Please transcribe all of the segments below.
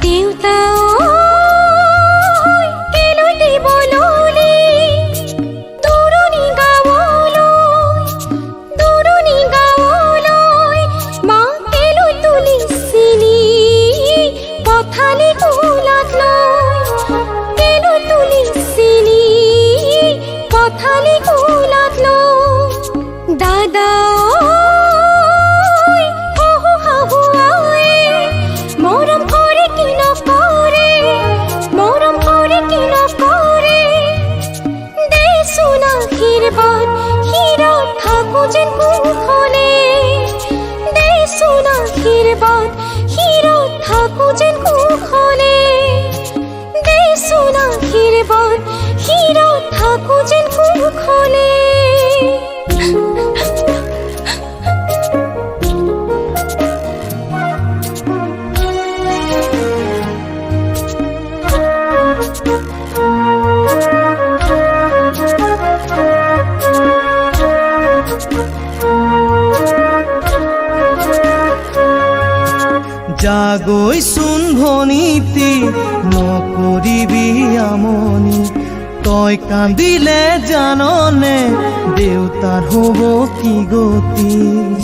দেউতা কেলৈ দিবলৈ দূৰণি গাঁৱলৈ মা কেলৈ তুলিছিলি পথালি কোলাত লৈ কেলৈ তুলিছিলি পথালি কোলাত লৈ দাদা যেন কুখনে দেচোন আশীৰ্বাদ হিৰত থাকো যেন কুখনে দেচোন আশীৰ্বাদ হিৰত থাকো যেন কুখনে জাগৈচোন ভনীতি নকৰিবি আমনি তই কান্দিলে জাননে দেউতাৰ হ'ব কি গতি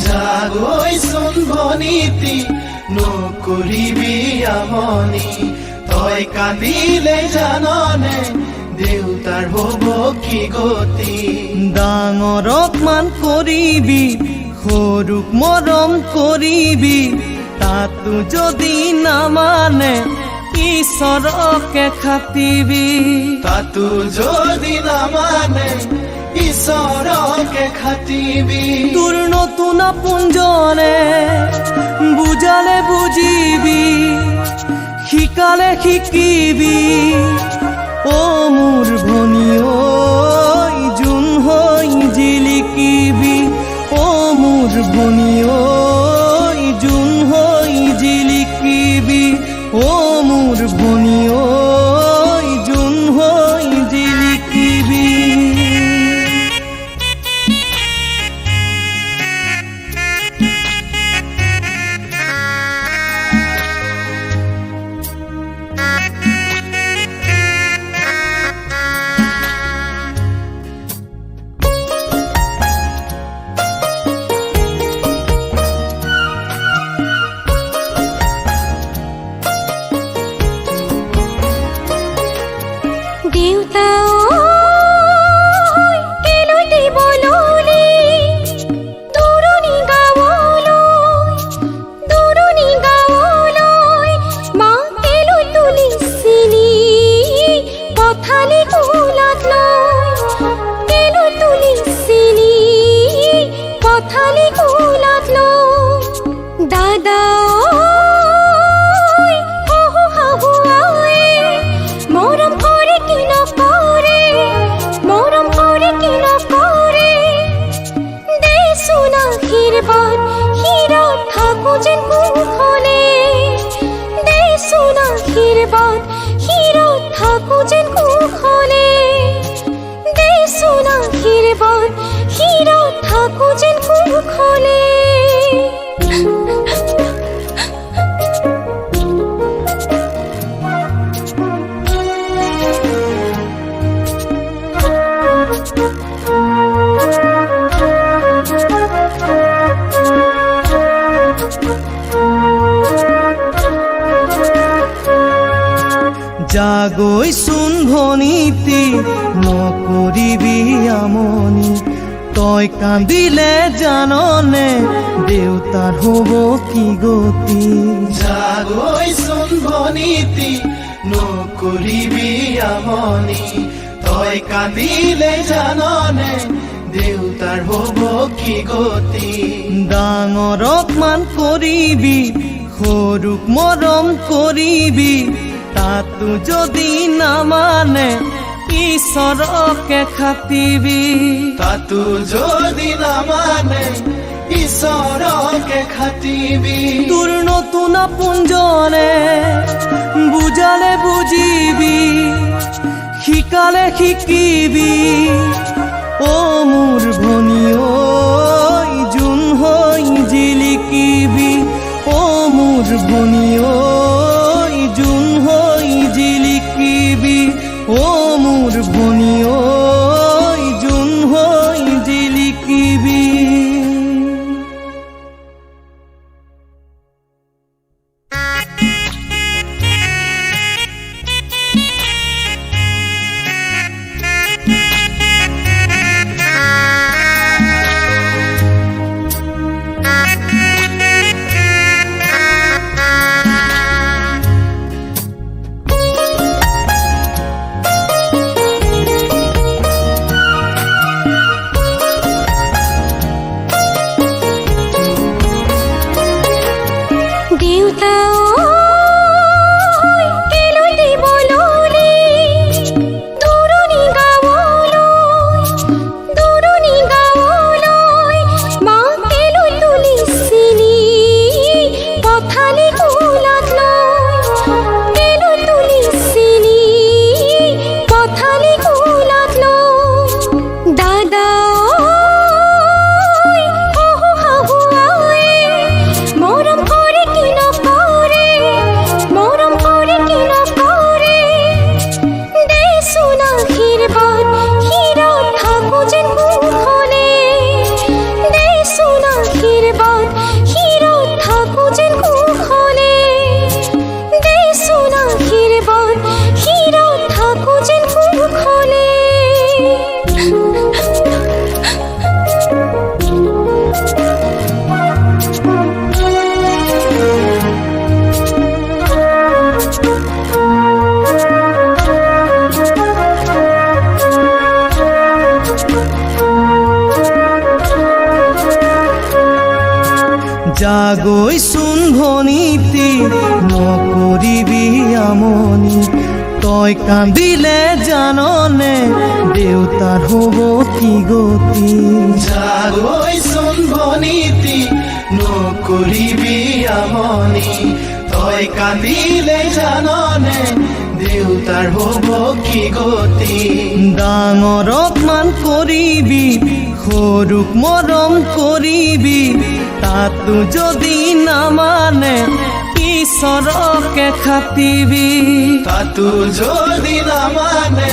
জাগৈচোন ভনীতি নকৰিবি আমনি তই কান্দিলে জাননে দেউতাৰ হ'ব কি গতি ডাঙৰক মান কৰিবি সৰুক মৰম কৰিবি তাতো যদি নামানে ঈশ্বৰকে খাটিবি তাতো যদি নামানে ঈশ্বৰকে খাটিবি তোৰ নতুন আপোনজনে বুজালে বুজিবি শিকালে শিকিবি অ মোৰ ভনী ঐ যোন হৈ জিলিকিবি অ মোৰ ভনী ঐ যোন হৈ জিলিকিবি অ মোৰ ভনী ঐ যোন হৈ জিলিকিবি দেউতা কেলৈ দিবলৈ দূৰণি গাঁৱলৈ মা কেলৈ তুলিছিলি পথালি কোলাত লৈ কেলৈ তুলিছিলি পথালি কোলাত লৈ দাদা আশীৰ্বাদ হিৰত থাকো যেন কুখনে দেচোন আশীৰ্বাদ হিৰত থাকো যেন কুখনে দেচোন আশীৰ্বাদ হিৰত থাকো যেন কুখনে জাগৈচোন ভনীতি নকৰিবি আমনি তই কান্দিলে জাননে দেউতাৰ হ'ব কি গতি জাগৈচোন ভনীতি নকৰিবি আমনি তই কান্দিলে জাননে দেউতাৰ হ'ব কি গতি ডাঙৰক মান কৰিবি সৰুক মৰম কৰিবি তাতো যদি নামানে ঈশ্বৰকে খাটিবি তাতো যদি নামানে ঈশ্বৰকে খাটিবি তোৰ নতুন আপোনজনে বুজালে বুজিবি শিকালে শিকিবি অ মোৰ ভনী ঐ যোন হৈ জিলিকিবি অ মোৰ ভনী ঐ যোন যাগৈচোন ভনীতি নকৰিবি আমনি তই কান্দিলে জাননে দেউতাৰ হ'ব কি গতি যাগৈচোন ভনীতি নকৰিবি আমনি তই কান্দিলে জাননে দেউতাৰ হ'ব কি গতি ডাঙৰক মান কৰিবি সৰুক মৰম কৰিবি তাতো যদি নামানে ঈশ্বৰকে খাটিবি তাতো যদি নামানে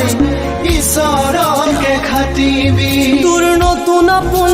ঈশ্বৰকে খাটিবি তোৰ নতুন আপোন